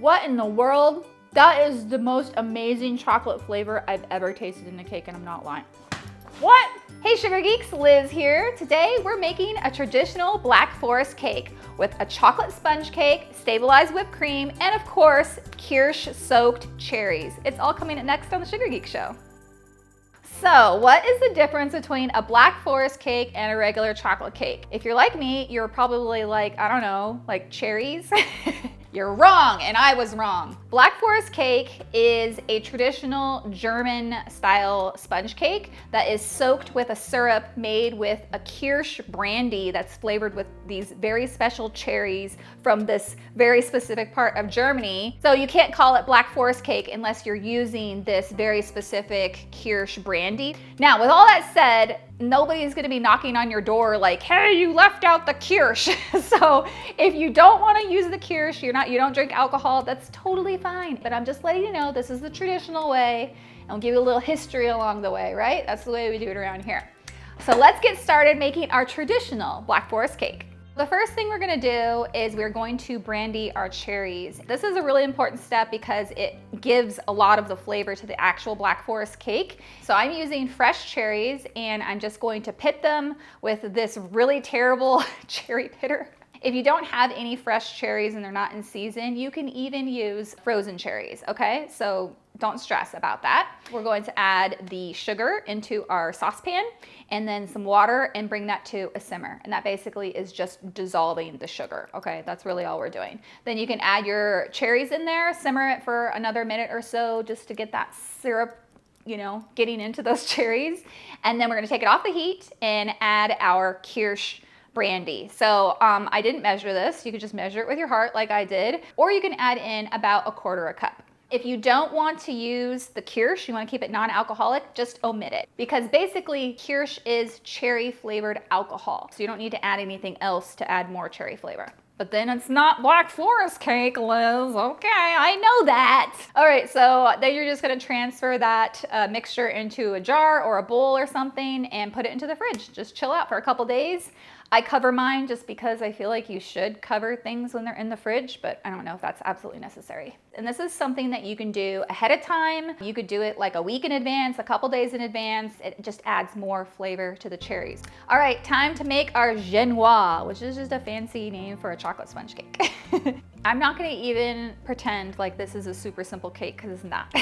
What in the world? That is the most amazing chocolate flavor I've ever tasted in a cake, and I'm not lying. What? Hey Sugar Geeks, Liz here. Today we're making a traditional Black Forest cake with a chocolate sponge cake, stabilized whipped cream, and of course, Kirsch-soaked cherries. It's all coming up next on the Sugar Geek Show. So what is the difference between a Black Forest cake and a regular chocolate cake? If you're like me, you're probably like, I don't know, like cherries? You're wrong, and I was wrong. Black Forest cake is a traditional German style sponge cake that is soaked with a syrup made with a Kirsch brandy that's flavored with these very special cherries from this very specific part of Germany. So you can't call it Black Forest cake unless you're using this very specific Kirsch brandy. Now, with all that said, nobody's gonna be knocking on your door like, hey, you left out the Kirsch. So if you don't wanna use the Kirsch, you don't drink alcohol, that's totally fine. But I'm just letting you know, this is the traditional way, and we'll give you a little history along the way, right? That's the way we do it around here. So let's get started making our traditional Black Forest cake. The first thing we're gonna do is we're going to brandy our cherries. This is a really important step because it gives a lot of the flavor to the actual Black Forest cake. So I'm using fresh cherries, and I'm just going to pit them with this really terrible cherry pitter. If you don't have any fresh cherries and they're not in season, you can even use frozen cherries, okay? So don't stress about that. We're going to add the sugar into our saucepan and then some water and bring that to a simmer. And that basically is just dissolving the sugar, okay? That's really all we're doing. Then you can add your cherries in there, simmer it for another minute or so just to get that syrup, you know, getting into those cherries. And then we're gonna take it off the heat and add our Kirsch brandy. So I didn't measure this. You could just measure it with your heart like I did, or you can add in about 1/4 cup. If you don't want to use the Kirsch, you want to keep it non-alcoholic, just omit it. Because basically Kirsch is cherry flavored alcohol. So you don't need to add anything else to add more cherry flavor. But then it's not Black Forest cake, Liz. Okay, I know that. All right, so then you're just gonna transfer that mixture into a jar or a bowl or something and put it into the fridge. Just chill out for a couple days. I cover mine just because I feel like you should cover things when they're in the fridge, but I don't know if that's absolutely necessary. And this is something that you can do ahead of time. You could do it like a week in advance, a couple days in advance. It just adds more flavor to the cherries. All right, time to make our genoise, which is just a fancy name for a chocolate sponge cake. I'm not gonna even pretend like this is a super simple cake because it's not.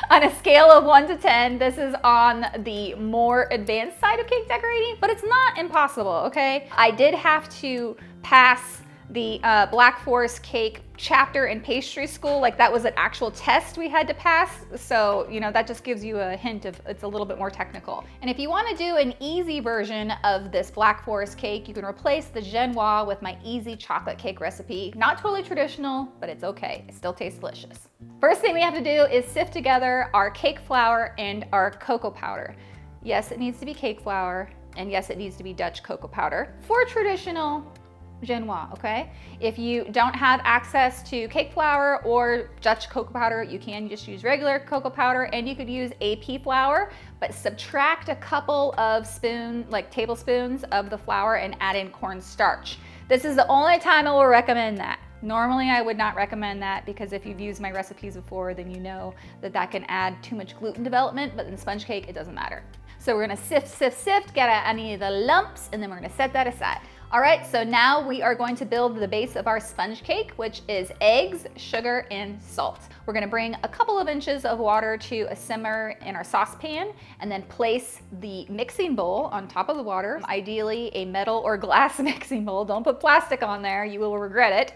On a scale of 1 to 10, this is on the more advanced side of cake decorating, but it's not impossible, okay? I did have to pass the Black Forest cake chapter in pastry school. Like that was an actual test we had to pass. So, you know, that just gives you a hint of it's a little bit more technical. And if you want to do an easy version of this Black Forest cake, you can replace the genoise with my easy chocolate cake recipe. Not totally traditional, but it's okay. It still tastes delicious. First thing we have to do is sift together our cake flour and our cocoa powder. Yes, it needs to be cake flour, and yes, it needs to be Dutch cocoa powder for traditional genoise, okay? If you don't have access to cake flour or Dutch cocoa powder, you can just use regular cocoa powder, and you could use AP flour, but subtract a couple of tablespoons of the flour and add in cornstarch. This is the only time I will recommend that. Normally I would not recommend that because if you've used my recipes before, then you know that that can add too much gluten development, but in sponge cake, it doesn't matter. So we're gonna sift, get out any of the lumps, and then we're gonna set that aside. All right, so now we are going to build the base of our sponge cake, which is eggs, sugar, and salt. We're gonna bring a couple of inches of water to a simmer in our saucepan and then place the mixing bowl on top of the water, ideally a metal or glass mixing bowl. Don't put plastic on there, you will regret it.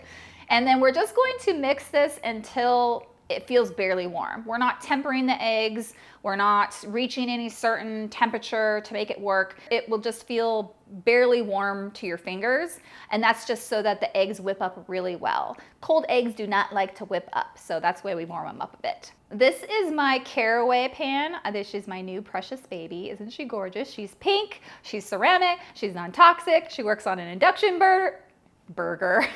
And then we're just going to mix this until it feels barely warm. We're not tempering the eggs. We're not reaching any certain temperature to make it work. It will just feel barely warm to your fingers. And that's just so that the eggs whip up really well. Cold eggs do not like to whip up, so that's why we warm them up a bit. This is my caraway pan. This is my new precious baby. Isn't she gorgeous? She's pink, she's ceramic, she's non-toxic, she works on an induction burger.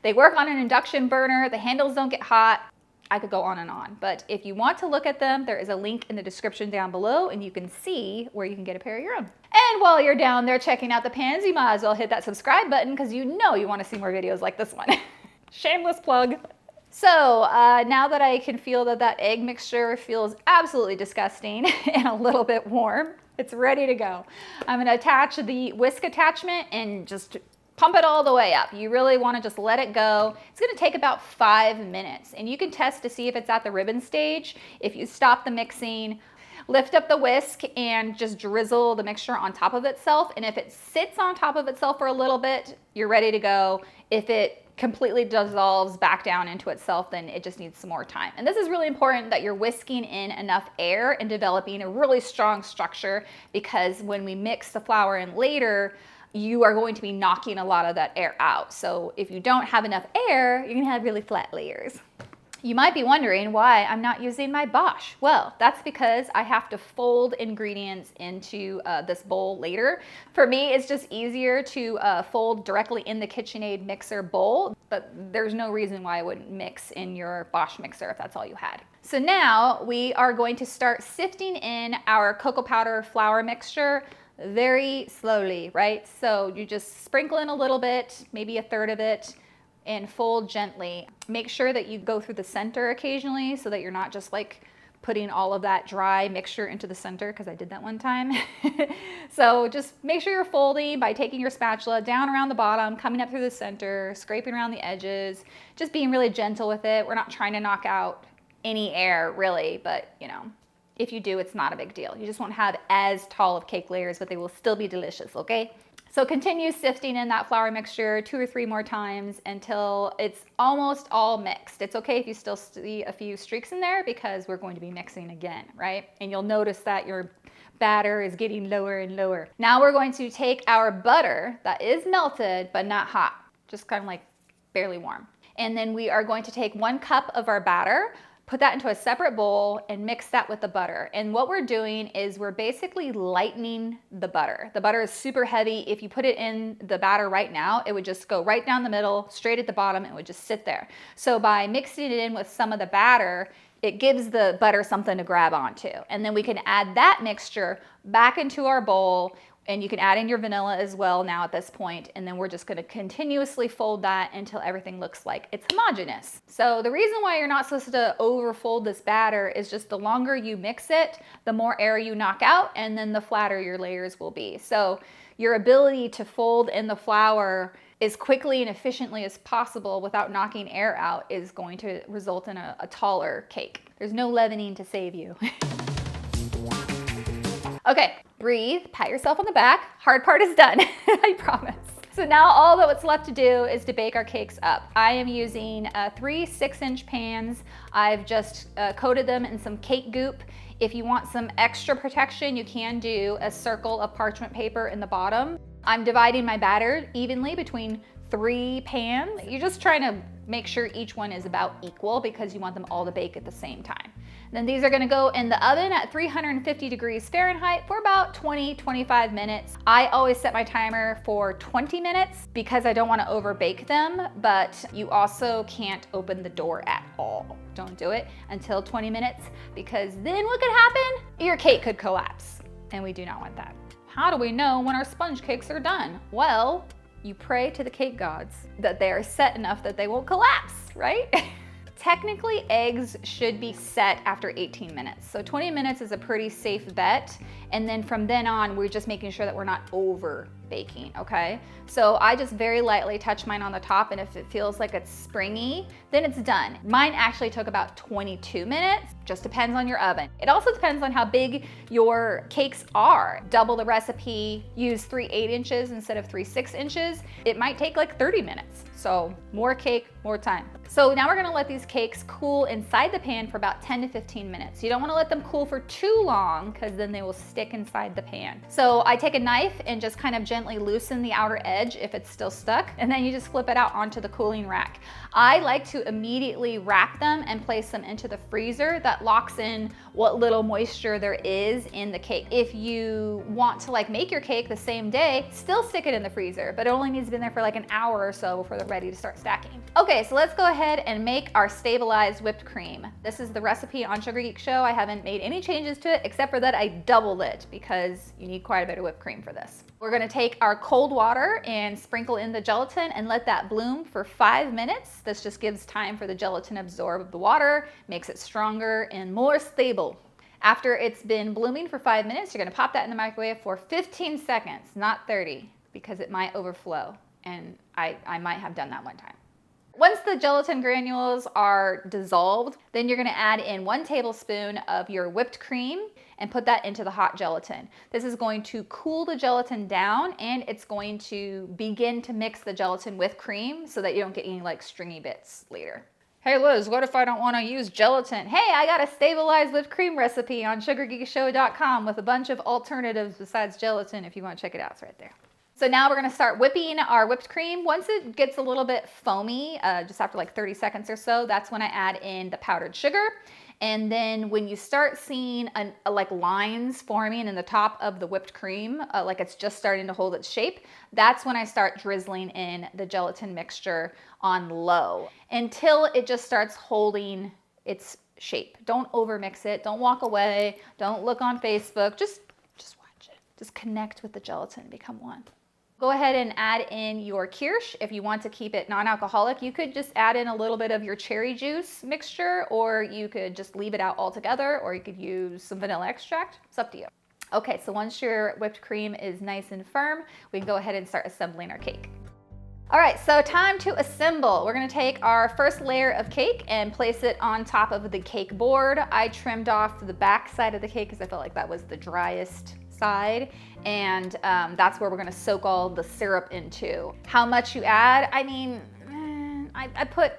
They work on an induction burner. The handles don't get hot. I could go on and on, but if you want to look at them, there is a link in the description down below and you can see where you can get a pair of your own. And while you're down there checking out the pans, you might as well hit that subscribe button because you know you want to see more videos like this one. Shameless plug. So now that I can feel that egg mixture feels absolutely disgusting and a little bit warm, it's ready to go. I'm gonna attach the whisk attachment and just pump it all the way up. You really wanna just let it go. It's gonna take about 5 minutes, and you can test to see if it's at the ribbon stage. If you stop the mixing, lift up the whisk and just drizzle the mixture on top of itself. And if it sits on top of itself for a little bit, you're ready to go. If it completely dissolves back down into itself, then it just needs some more time. And this is really important that you're whisking in enough air and developing a really strong structure, because when we mix the flour in later, you are going to be knocking a lot of that air out. So if you don't have enough air, you're gonna have really flat layers. You might be wondering why I'm not using my Bosch. Well, that's because I have to fold ingredients into this bowl later. For me, it's just easier to fold directly in the KitchenAid mixer bowl, but there's no reason why I wouldn't mix in your Bosch mixer if that's all you had. So now we are going to start sifting in our cocoa powder flour mixture very slowly, right? So you just sprinkle in a little bit, maybe a third of it, and fold gently. Make sure that you go through the center occasionally so that you're not just like putting all of that dry mixture into the center, because I did that one time. So just make sure you're folding by taking your spatula down around the bottom, coming up through the center, scraping around the edges, just being really gentle with it. We're not trying to knock out any air really, but you know, if you do, it's not a big deal. You just won't have as tall of cake layers, but they will still be delicious, okay? So continue sifting in that flour mixture 2 or 3 more times until it's almost all mixed. It's okay if you still see a few streaks in there, because we're going to be mixing again, right? And you'll notice that your batter is getting lower and lower. Now we're going to take our butter that is melted but not hot, just kind of like barely warm. And then we are going to take 1 cup of our batter, put that into a separate bowl and mix that with the butter. And what we're doing is we're basically lightening the butter. The butter is super heavy. If you put it in the batter right now, it would just go right down the middle, straight at the bottom, and would just sit there. So by mixing it in with some of the batter, it gives the butter something to grab onto. And then we can add that mixture back into our bowl, and you can add in your vanilla as well now at this point, and then we're just gonna continuously fold that until everything looks like it's homogeneous. So the reason why you're not supposed to overfold this batter is just the longer you mix it, the more air you knock out, and then the flatter your layers will be. So your ability to fold in the flour as quickly and efficiently as possible without knocking air out is going to result in a taller cake. There's no leavening to save you. Okay, breathe, pat yourself on the back. Hard part is done, I promise. So now all that what's left to do is to bake our cakes up. I am using 3 6-inch pans. I've just coated them in some cake goop. If you want some extra protection, you can do a circle of parchment paper in the bottom. I'm dividing my batter evenly between 3 pans. You're just trying to make sure each one is about equal, because you want them all to bake at the same time. Then these are gonna go in the oven at 350 degrees Fahrenheit for about 20-25 minutes. I always set my timer for 20 minutes because I don't wanna over bake them, but you also can't open the door at all. Don't do it until 20 minutes, because then what could happen? Your cake could collapse, and we do not want that. How do we know when our sponge cakes are done? Well, you pray to the cake gods that they are set enough that they won't collapse, right? Technically, eggs should be set after 18 minutes. So 20 minutes is a pretty safe bet. And then from then on, we're just making sure that we're not over baking, okay? So I just very lightly touch mine on the top, and if it feels like it's springy, then it's done. Mine actually took about 22 minutes, just depends on your oven. It also depends on how big your cakes are. Double the recipe, use 3 8-inches instead of 3 6-inches. It might take like 30 minutes. So more cake, more time. So now we're gonna let these cakes cool inside the pan for about 10 to 15 minutes. You don't wanna let them cool for too long, because then they will stick inside the pan. So I take a knife and just kind of gently loosen the outer edge if it's still stuck, and then you just flip it out onto the cooling rack. I like to immediately wrap them and place them into the freezer. That locks in what little moisture there is in the cake. If you want to like make your cake the same day, still stick it in the freezer, but it only needs to be in there for like an hour or so before they're ready to start stacking. Okay, so let's go ahead and make our stabilized whipped cream. This is the recipe on Sugar Geek Show. I haven't made any changes to it except for that I doubled it, because you need quite a bit of whipped cream for this. We're gonna take take our cold water and sprinkle in the gelatin and let that bloom for 5 minutes. This just gives time for the gelatin to absorb the water, makes it stronger and more stable. After it's been blooming for 5 minutes, you're gonna pop that in the microwave for 15 seconds, not 30, because it might overflow. And I might have done that one time. Once the gelatin granules are dissolved, then you're gonna add in 1 tablespoon of your whipped cream and put that into the hot gelatin. This is going to cool the gelatin down, and it's going to begin to mix the gelatin with cream so that you don't get any like stringy bits later. Hey Liz, what if I don't want to use gelatin? Hey, I got a stabilized whipped cream recipe on sugargeekshow.com with a bunch of alternatives besides gelatin if you want to check it out. It's right there. So now we're going to start whipping our whipped cream. Once it gets a little bit foamy, just after like 30 seconds or so, that's when I add in the powdered sugar. And then when you start seeing like lines forming in the top of the whipped cream, like it's just starting to hold its shape, that's when I start drizzling in the gelatin mixture on low until it just starts holding its shape. Don't overmix it. Don't walk away. Don't look on Facebook. Just watch it. Just connect with the gelatin, become one. Go ahead and add in your kirsch. If you want to keep it non-alcoholic, you could just add in a little bit of your cherry juice mixture, or you could just leave it out altogether, or you could use some vanilla extract. It's up to you. Okay, so once your whipped cream is nice and firm, we can go ahead and start assembling our cake. All right, so time to assemble. We're gonna take our first layer of cake and place it on top of the cake board. I trimmed off the back side of the cake because I felt like that was the driest side, and that's where we're gonna soak all the syrup into. How much you add? I mean, I put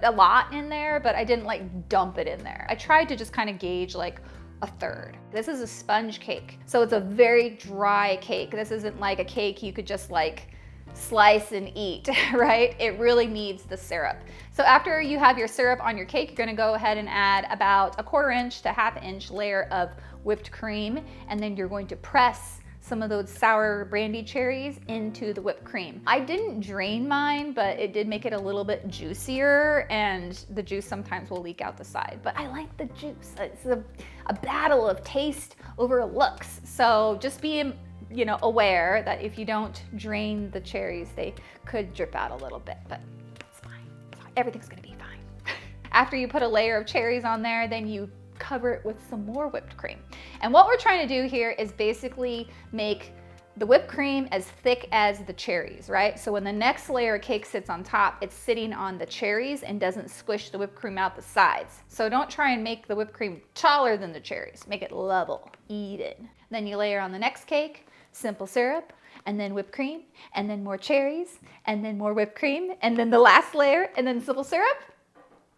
a lot in there, but I didn't like dump it in there. I tried to just kind of gauge like a third. This is a sponge cake, so it's a very dry cake. This isn't like a cake you could just like slice and eat, right? It really needs the syrup. So after you have your syrup on your cake, you're gonna go ahead and add about a 1/4 inch to 1/2 inch layer of whipped cream, and then you're going to press some of those sour brandy cherries into the whipped cream. I didn't drain mine, but it did make it a little bit juicier, and the juice sometimes will leak out the side, but I like the juice. It's a battle of taste over looks. So just be aware that if you don't drain the cherries, they could drip out a little bit, but it's fine. Everything's gonna be fine. After you put a layer of cherries on there, then you cover it with some more whipped cream. And what we're trying to do here is basically make the whipped cream as thick as the cherries, right? So when the next layer of cake sits on top, it's sitting on the cherries and doesn't squish the whipped cream out the sides. So don't try and make the whipped cream taller than the cherries. Make it level, even. Then you layer on the next cake, simple syrup, and then whipped cream, and then more cherries, and then more whipped cream, and then the last layer, and then simple syrup,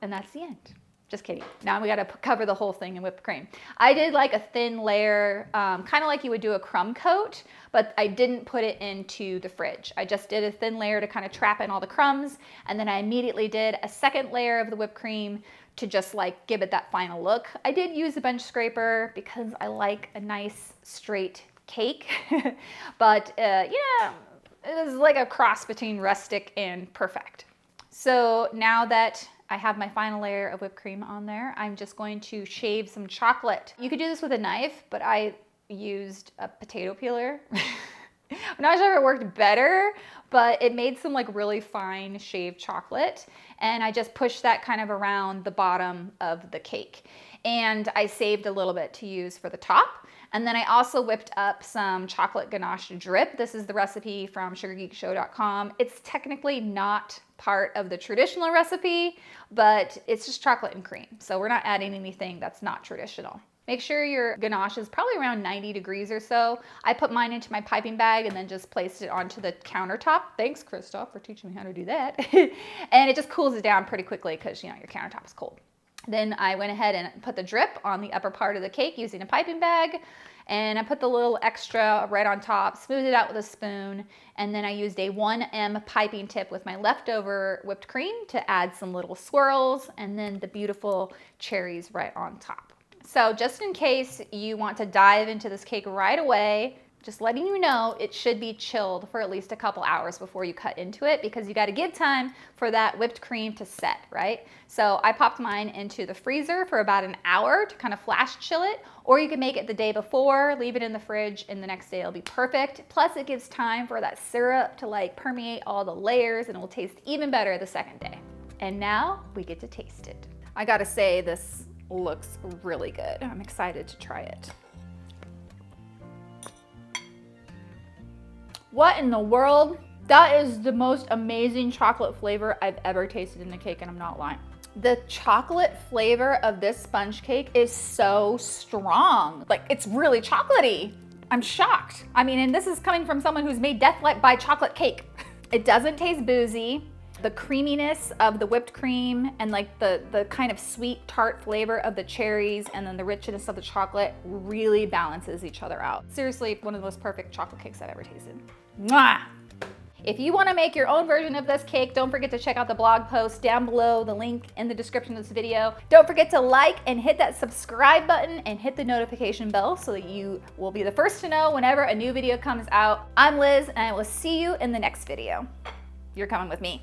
and that's the end. Just kidding. Now we gotta cover the whole thing in whipped cream. I did like a thin layer, kind of like you would do a crumb coat, but I didn't put it into the fridge. I just did a thin layer to kind of trap in all the crumbs, and then I immediately did a second layer of the whipped cream to just like give it that final look. I did use a bench scraper because I like a nice straight cake, but yeah, it was like a cross between rustic and perfect. So now that I have my final layer of whipped cream on there, I'm just going to shave some chocolate. You could do this with a knife, but I used a potato peeler. I'm not sure if it worked better, but it made some like really fine shaved chocolate. And I just pushed that kind of around the bottom of the cake. And I saved a little bit to use for the top. And then I also whipped up some chocolate ganache drip. This is the recipe from sugargeekshow.com. It's technically not part of the traditional recipe, but it's just chocolate and cream. So we're not adding anything that's not traditional. Make sure your ganache is probably around 90 degrees or so. I put mine into my piping bag and then just placed it onto the countertop. Thanks, Christoph, for teaching me how to do that. And it just cools it down pretty quickly because, your countertop is cold. Then I went ahead and put the drip on the upper part of the cake using a piping bag, and I put the little extra right on top, smoothed it out with a spoon, and then I used a 1M piping tip with my leftover whipped cream to add some little swirls, and then the beautiful cherries right on top. So just in case you want to dive into this cake right away, Just letting you know, it should be chilled for at least a couple hours before you cut into it, because you got to give time for that whipped cream to set, right? So I popped mine into the freezer for about an hour to kind of flash chill it, or you can make it the day before, leave it in the fridge, and the next day it'll be perfect. Plus it gives time for that syrup to like permeate all the layers, and it will taste even better the second day. And now we get to taste it. I gotta say, this looks really good. I'm excited to try it. What in the world? That is the most amazing chocolate flavor I've ever tasted in a cake, and I'm not lying. The chocolate flavor of this sponge cake is so strong. Like, it's really chocolatey. I'm shocked. I mean, and this is coming from someone who's made death by chocolate cake. It doesn't taste boozy. The creaminess of the whipped cream and like the kind of sweet tart flavor of the cherries and then the richness of the chocolate really balances each other out. Seriously, one of the most perfect chocolate cakes I've ever tasted. Mwah! If you want to make your own version of this cake, don't forget to check out the blog post down below, the link in the description of this video. Don't forget to like and hit that subscribe button and hit the notification bell so that you will be the first to know whenever a new video comes out. I'm Liz, and I will see you in the next video. You're coming with me.